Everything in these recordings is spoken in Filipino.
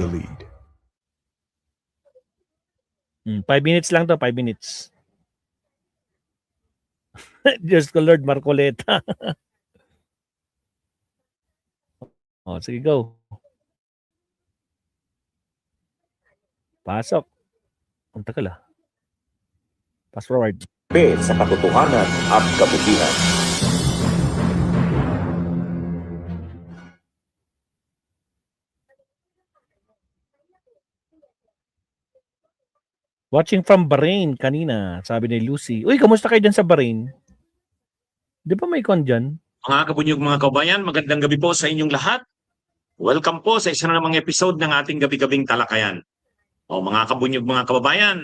the lead. 5 minutes lang to, 5 minutes. Diyos ko Lord, Marcoleta. Oh, sige, go. Pasok. Ang tagal ah. Pass forward. Sa katotohanan at kabutihan. Watching from Bahrain kanina, sabi ni Lucy. Uy, kamusta kayo dyan sa Bahrain? Di ba may con dyan? Mga kabunyog, mga kabayan, magandang gabi po sa inyong lahat. Welcome po sa isa na namang episode ng ating gabi-gabing talakayan. O mga kabunyog, mga kababayan,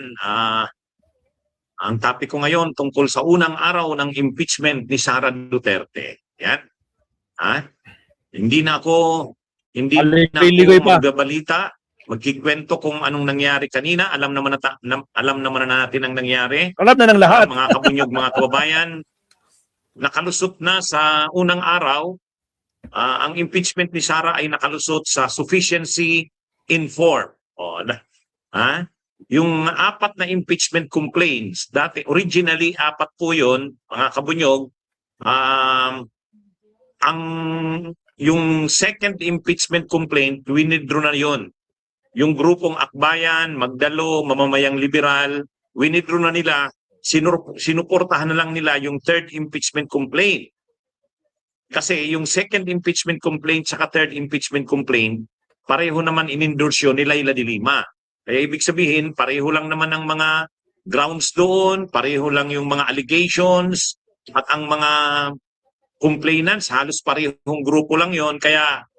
ang topic ko ngayon tungkol sa unang araw ng impeachment ni Sara Duterte. Yan. Hindi na ako magbabalita, magkikwento kung anong nangyari kanina. Alam naman na natin ang nangyari. Alam na ng lahat. Mga kabunyog, mga kababayan, nakalusot na sa unang araw. Ang impeachment ni Sara ay nakalusot sa sufficiency in form. Yung 4 na impeachment complaints, originally 4 po yun, mga kabunyog, yung second impeachment complaint, winidraw na yun. Yung grupong Akbayan, Magdalo, Mamamayang Liberal, winidraw na nila, sinuportahan na lang nila yung third impeachment complaint. Kasi yung second impeachment complaint saka third impeachment complaint, pareho naman in-endorse yun ni Leila de Lima. Kaya ibig sabihin, pareho lang naman ang mga grounds doon, pareho lang yung mga allegations, at ang mga complainants, halos parehong grupo lang yon. Kaya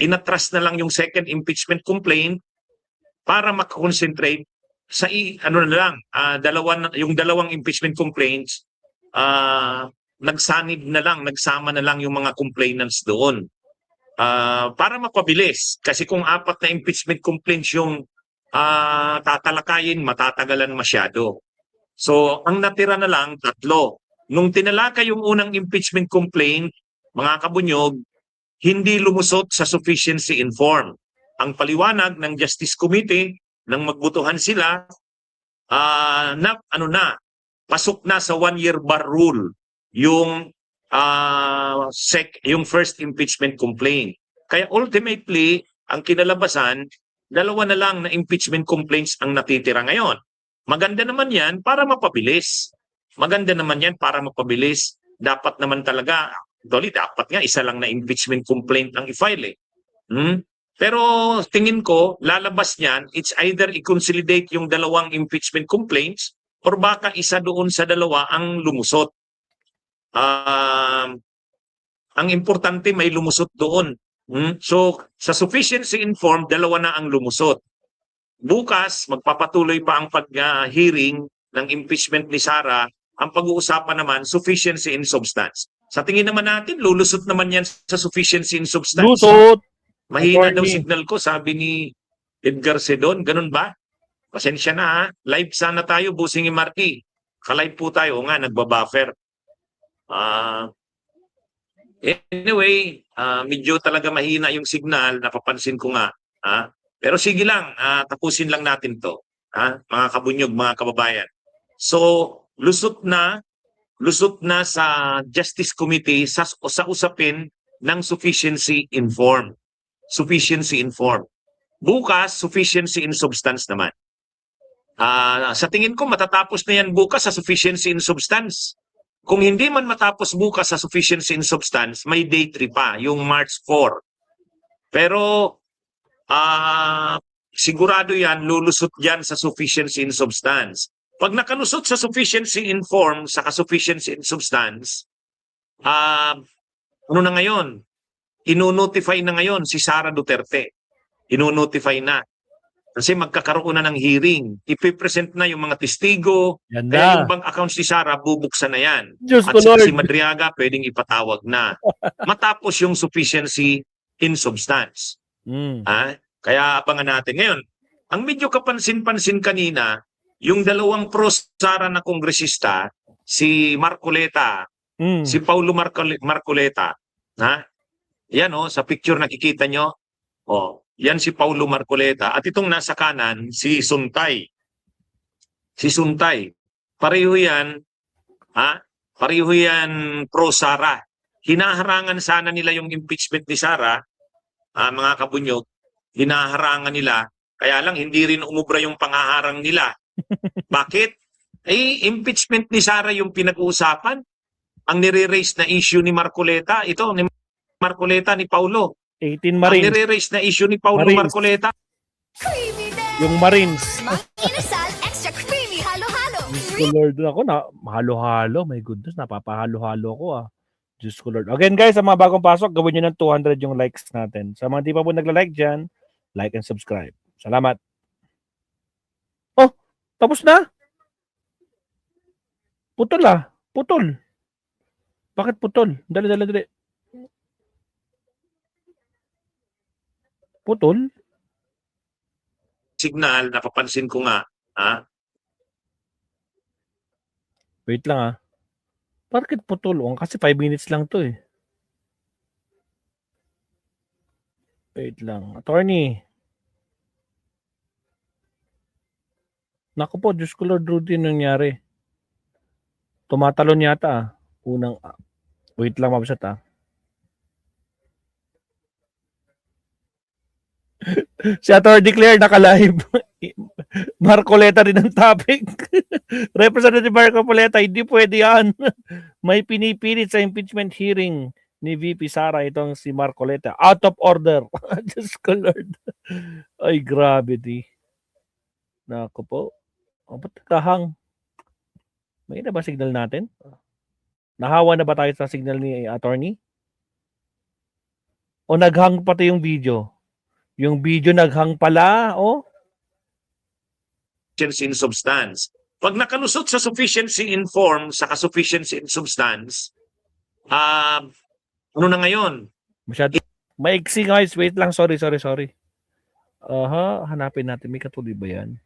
inatras na lang yung second impeachment complaint para makakonsentrate sa yung dalawang impeachment complaints, nagsama na lang yung mga complainants doon. Para mapabilis. Kasi kung 4 na impeachment complaints yung tatalakayin, matatagalan masyado. So, ang natira na lang, 3. Nung tinalaka yung unang impeachment complaint, mga kabunyog, hindi lumusot sa sufficiency in form. Ang paliwanag ng Justice Committee, nang magbutuhan sila, pasok na sa 1-year bar rule yung first impeachment complaint. Kaya ultimately, ang kinalabasan, 2 na lang na impeachment complaints ang natitira ngayon. Maganda naman yan para mapabilis. Dapat naman talaga, dapat nga isa lang na impeachment complaint ang i-file Pero tingin ko, lalabas niyan, it's either i-consolidate yung 2 impeachment complaints or baka isa doon sa 2 ang lumusot. Ang importante may lumusot doon. So, sa sufficiency in form, 2 na ang lumusot. Bukas, magpapatuloy pa ang pag-hearing ng impeachment ni Sara. Ang pag-uusapan naman, sufficiency in substance. Sa tingin naman natin, lulusot naman yan sa sufficiency in substance. Lusot! Mahina daw signal ko, sabi ni Edgar Sedon. Ganun ba? Pasensya na Live sana tayo, Busing Marky. Ka-live po tayo. O nga, nagbabuffer. Anyway, medyo talaga mahina yung signal, napapansin ko nga. Pero sige lang, tapusin lang natin to. Mga kabunyog, mga kababayan. So, lusot na sa Justice Committee sa usapin ng sufficiency in form. Bukas, sufficiency in substance naman. Sa tingin ko, matatapos na yan bukas sa sufficiency in substance. Kung hindi man matapos bukas sa sufficiency in substance, may day 3 pa, yung March 4. Pero sigurado yan, lulusot yan sa sufficiency in substance. Pag nakalusot sa sufficiency in form, sa sufficiency in substance, ano na ngayon? Ino-notify na ngayon si Sara Duterte. Ino-notify na. Kasi magkakaroon na ng hearing. Ipipresent na yung mga testigo. Kaya yung bank accounts ni Sara, bubuksan na yan. Diyos At ko, si Madriaga, pwedeng ipatawag na. Matapos yung sufficiency in substance. Kaya abangan natin. Ngayon, ang medyo kapansin-pansin kanina, yung 2 pro-Sara na kongresista, si Marcoleta, si Paulo Marcoleta, yan sa picture nakikita nyo, yan si Paulo Marcoleta. At itong nasa kanan, si Suntay. Si Suntay. Pareho yan, pareho yan pro-Sara. Hinaharangan sana nila yung impeachment ni Sara, mga kabunyog, hinaharangan nila. Kaya lang, hindi rin umubra yung pangaharang nila. Bakit? Impeachment ni Sara yung pinag-uusapan. Ang nire-raise na issue ni Marcoleta, ito, ni Marcoleta, ni Paulo. 18 Ang Marines. nire-raise na issue ni Paulo Marines. Marcoleta, Creamy din! Yung Marines. Mang inasal, extra creamy, halo-halo. Diyos ko Lord, ako na, halo-halo. My goodness, napapahalo-halo ko Diyos ko Lord. Again guys, sa mga bagong pasok, gawin nyo ng 200 yung likes natin. Sa mga di pa po nagla-like dyan, like and subscribe. Salamat. Oh, tapos na? Putol Putol. Bakit putol? Dali. Putol? signal, napapansin ko nga, Wait lang Bakit putol? Kasi 5 minutes lang to eh. Wait lang. Attorney. Naku po, Diyos ko Lord, Rudy, nangyari. Tumatalon yata Unang, wait lang mabsat Si Attorney Claire naka-live. Marcoleta rin ang topic. Representative Marcoleta, hindi pwede yan. May pinipilit sa impeachment hearing ni VP Sara itong si Marcoleta. Out of order. Diyos ko Lord. Ay, gravity. Naku po. Ba't kahang? May na ba signal natin? Nahawa na ba tayo sa signal ni attorney? O naghang pati yung video? Yung video naghang pala, sufficiency in substance. Pag nakalusot sa sufficiency in form, saka sufficiency in substance, ano na ngayon? Masyado. Maiksi guys. Wait lang. Sorry. Hanapin natin. May katuloy ba yan?